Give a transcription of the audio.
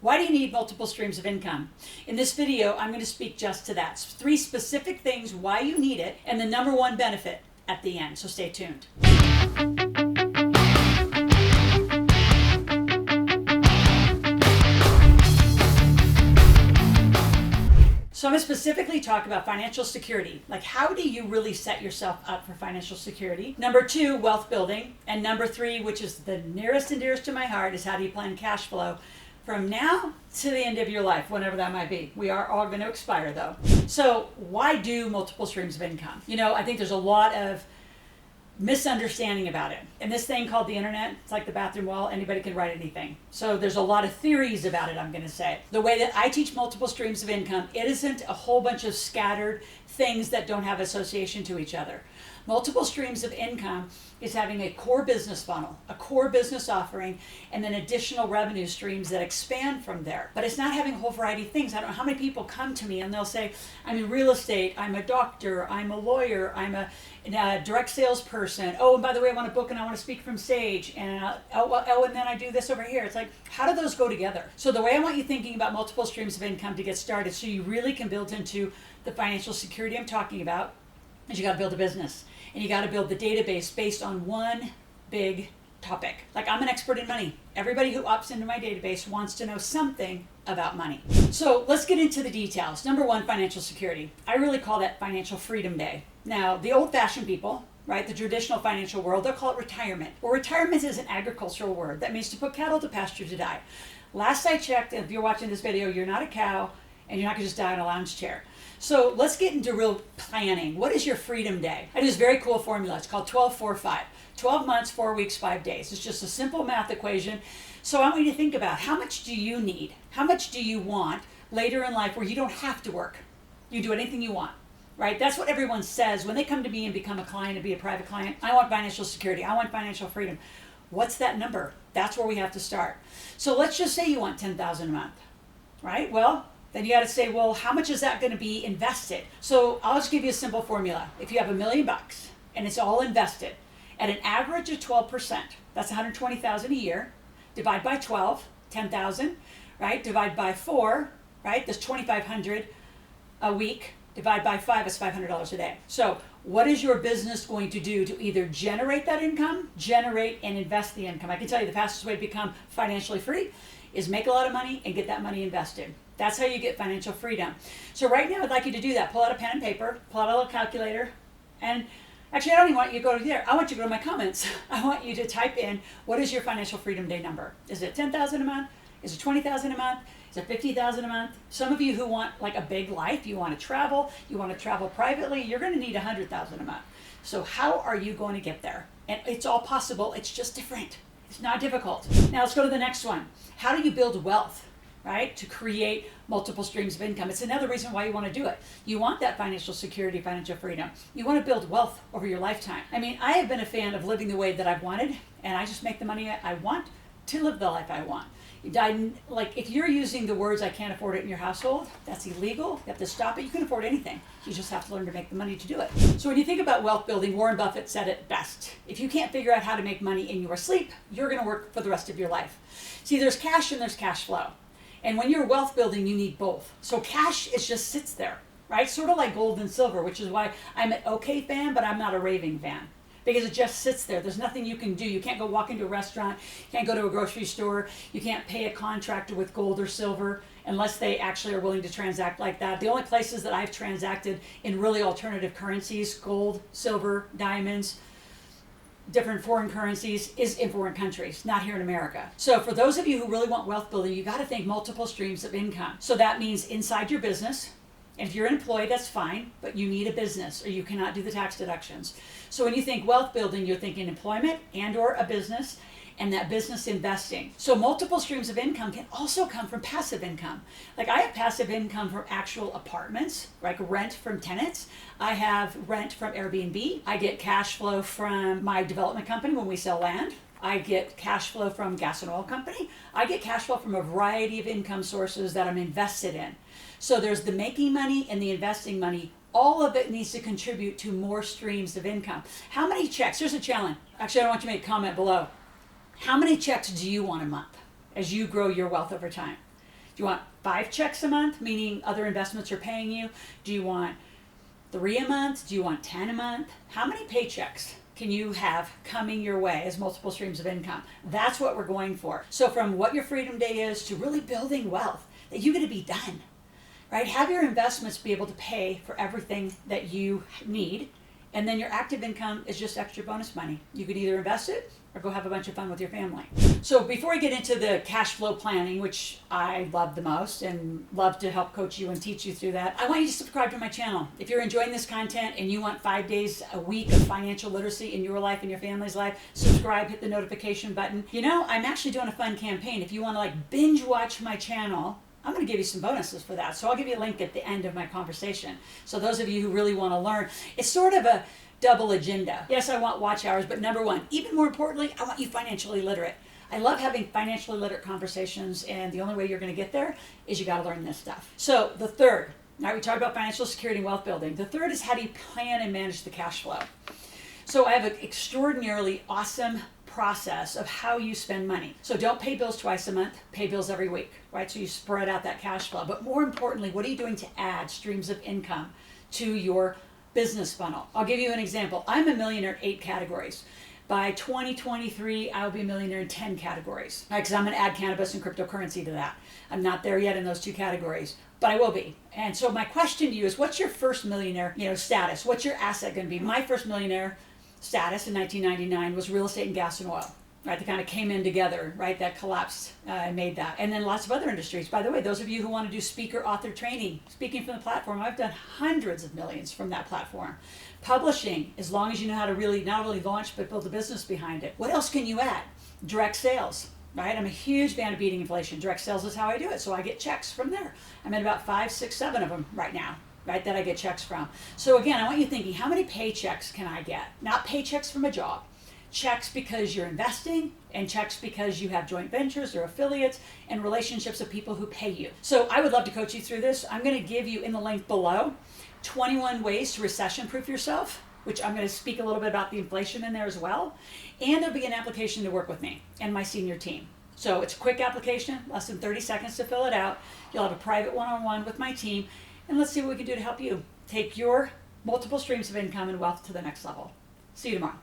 Why do you need multiple streams of income? In this video, I'm going to speak just to that. 3 specific things why you need it and the number 1 benefit at the end. So stay tuned. So I'm going to specifically talk about financial security. Like, how do you really set yourself up for financial security? Number 2, wealth building. And number 3, which is the nearest and dearest to my heart, is how do you plan cash flow from now to the end of your life, whenever that might be. We are all going to expire though. So why do multiple streams of income? You know, I think there's a lot of misunderstanding about it. And this thing called the internet, it's like the bathroom wall, anybody can write anything. So there's a lot of theories about it, I'm going to say. The way that I teach multiple streams of income, it isn't a whole bunch of scattered things that don't have association to each other. Multiple streams of income is having a core business funnel, a core business offering, and then additional revenue streams that expand from there. But it's not having a whole variety of things. I don't know how many people come to me and they'll say, I'm in real estate, I'm a doctor, I'm a lawyer, I'm a direct salesperson. Oh, and by the way, I want to book and I want to speak from stage. And and then I do this over here. It's like, how do those go together? So the way I want you thinking about multiple streams of income to get started so you really can build into the financial security I'm talking about is you got to build a business. And you got to build the database based on one big topic. Like, I'm an expert in money. Everybody who opts into my database wants to know something about money. So let's get into the details. Number 1, financial security. I really call that Financial Freedom Day. Now, the old-fashioned people, right, the traditional financial world, they'll call it retirement. Well, retirement is an agricultural word. That means to put cattle to pasture to die. Last I checked, if you're watching this video, you're not a cow and you're not going to just die in a lounge chair. So let's get into real planning. What is your freedom day? I do this very cool formula. It's called 12-4-5. 12 months, 4 weeks, 5 days. It's just a simple math equation. So I want you to think about, how much do you need? How much do you want later in life where you don't have to work? You do anything you want, right? That's what everyone says when they come to me and become a client and be a private client. I want financial security. I want financial freedom. What's that number? That's where we have to start. So let's just say you want $10,000 a month, right? Well, then you got to say, well, how much is that going to be invested? So I'll just give you a simple formula. If you have $1 million and it's all invested at an average of 12%, that's $120,000 a year. Divide by 12, 10,000, right? Divide by 4, right? That's $2,500 a week. Divide by 5 is $500 a day. So what is your business going to do to either generate that income, generate and invest the income? I can tell you the fastest way to become financially free is make a lot of money and get that money invested. That's how you get financial freedom. So right now, I'd like you to do that. Pull out a pen and paper, pull out a little calculator, and actually, I don't even want you to go to there. I want you to go to my comments. I want you to type in, what is your financial freedom day number? Is it $10,000 a month? Is it $20,000 a month? Is it $50,000 a month? Some of you who want like a big life, you want to travel privately, you're going to need $100,000 a month. So how are you going to get there? And it's all possible. It's just different. It's not difficult. Now let's go to the next one. How do you build wealth? Right? To create multiple streams of income. It's another reason why you want to do it. You want that financial security, financial freedom. You want to build wealth over your lifetime. I mean, I have been a fan of living the way that I've wanted, and I just make the money I want to live the life I want. Like, if you're using the words, I can't afford it in your household, that's illegal. You have to stop it. You can afford anything. You just have to learn to make the money to do it. So when you think about wealth building, Warren Buffett said it best. If you can't figure out how to make money in your sleep, you're going to work for the rest of your life. See, there's cash and there's cash flow. And when you're wealth building, you need both. So cash just sits there, right? Sort of like gold and silver, which is why I'm an okay fan, but I'm not a raving fan. Because it just sits there. There's nothing you can do. You can't go walk into a restaurant. You can't go to a grocery store. You can't pay a contractor with gold or silver unless they actually are willing to transact like that. The only places that I've transacted in really alternative currencies, gold, silver, diamonds, different foreign currencies, is in foreign countries, not here in America. So for those of you who really want wealth building, you got to think multiple streams of income. So that means inside your business. And if you're an employee, that's fine, but you need a business or you cannot do the tax deductions. So when you think wealth building, you're thinking employment and or a business, and that business investing. So multiple streams of income can also come from passive income. Like, I have passive income from actual apartments, like rent from tenants. I have rent from Airbnb. I get cash flow from my development company when we sell land. I get cash flow from gas and oil company. I get cash flow from a variety of income sources that I'm invested in. So there's the making money and the investing money. All of it needs to contribute to more streams of income. How many checks? Here's a challenge. Actually, I want you to make a comment below. How many checks do you want a month as you grow your wealth over time? Do you want 5 checks a month, meaning other investments are paying you? Do you want 3 a month? Do you want 10 a month? How many paychecks can you have coming your way as multiple streams of income? That's what we're going for. So from what your freedom day is to really building wealth that you're going to be done, right? Have your investments be able to pay for everything that you need. And then your active income is just extra bonus money. You could either invest it or go have a bunch of fun with your family. So before we get into the cash flow planning, which I love the most and love to help coach you and teach you through that, I want you to subscribe to my channel. If you're enjoying this content and you want 5 days a week of financial literacy in your life and your family's life, subscribe, hit the notification button. You know, I'm actually doing a fun campaign. If you want to like binge watch my channel, I'm going to give you some bonuses for that. So I'll give you a link at the end of my conversation. So those of you who really want to learn, it's sort of a double agenda. Yes, I want watch hours, but number one, even more importantly, I want you financially literate. I love having financially literate conversations, and the only way you're going to get there is you got to learn this stuff. So the third, now we talked about financial security and wealth building. The third is how do you plan and manage the cash flow? So I have an extraordinarily awesome process of how you spend money. So don't pay bills twice a month, pay bills every week, right? So you spread out that cash flow. But more importantly, what are you doing to add streams of income to your business funnel? I'll give you an example. I'm a millionaire in 8 categories. By 2023, I'll be a millionaire in 10 categories, right? Because I'm going to add cannabis and cryptocurrency to that. I'm not there yet in those 2 categories, but I will be. And so my question to you is, what's your first millionaire, status? What's your asset going to be? My first millionaire status in 1999 was real estate and gas and oil. Right, they kind of came in together, right? That collapsed and made that. And then lots of other industries. By the way, those of you who want to do speaker author training, speaking from the platform, I've done hundreds of millions from that platform. Publishing, as long as you know how to really not only launch, but build a business behind it. What else can you add? Direct sales, right? I'm a huge fan of beating inflation. Direct sales is how I do it. So I get checks from there. I'm at about 5, 6, 7 of them right now. Right, that I get checks from. So again, I want you thinking, how many paychecks can I get? Not paychecks from a job. Checks because you're investing, and checks because you have joint ventures or affiliates and relationships of people who pay you. So I would love to coach you through this. I'm going to give you in the link below 21 ways to recession-proof yourself, which I'm going to speak a little bit about the inflation in there as well. And there'll be an application to work with me and my senior team. So it's a quick application, less than 30 seconds to fill it out. You'll have a private one-on-one with my team, and let's see what we can do to help you take your multiple streams of income and wealth to the next level. See you tomorrow.